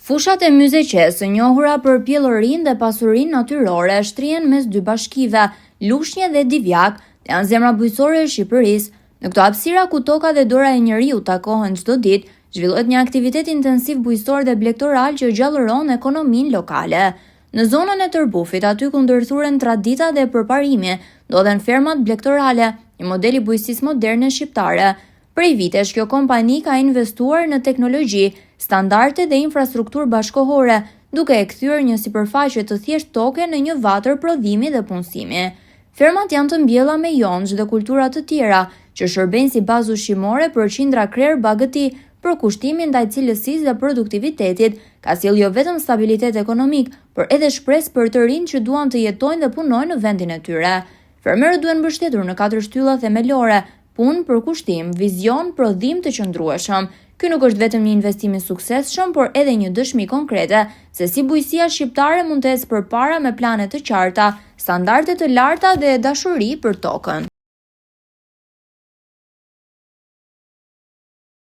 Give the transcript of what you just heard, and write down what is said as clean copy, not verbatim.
Fushat e Myzeqes, së njohura për pjellërinë dhe pasurinë natyrore, shtrihen mes dy bashkive, Lushnjë dhe Divjak, janë zemra bujqësore e Shqipërisë. Në këto hapësira ku toka dhe dora e njeriut takohen çdo ditë, zhvillohet një aktivitet intensiv bujqësor dhe blegtoral që gjallëron ekonominë lokale. Në zonën e Tërbufit, aty ku ndërthuren tradita dhe përparimi, ndodhen fermat blegtorale, një model i bujqësisë moderne shqiptare. Prej vitesh, kjo kompani ka investuar në teknologji, standarde dhe infrastrukturë bashkohore, duke e kthyer një sipërfaqe të thjeshtë toke në një vatër prodhimi dhe punësimi. Fermat janë të mbjella me jonxh dhe kultura të tjera, që shërbejnë si bazë ushqimore për qindra krerë bagëti, për kushtimin ndaj cilësisë dhe produktivitetit, ka sjellë jo vetëm stabilitet ekonomik, por edhe shpresë për të rinj që duan të jetojnë dhe punojnë në vendin e tyre. Fermerët duhen mbështetur në 4 shtylla themelore: punë, përkushtim, vizion, prodhim të qëndrueshëm. Ky nuk është vetëm një investim i suksesshëm, por edhe një dëshmi konkrete se si bujqësia shqiptare mund të ecë përpara me plane të qarta, standarde të larta dhe dashuri për tokën.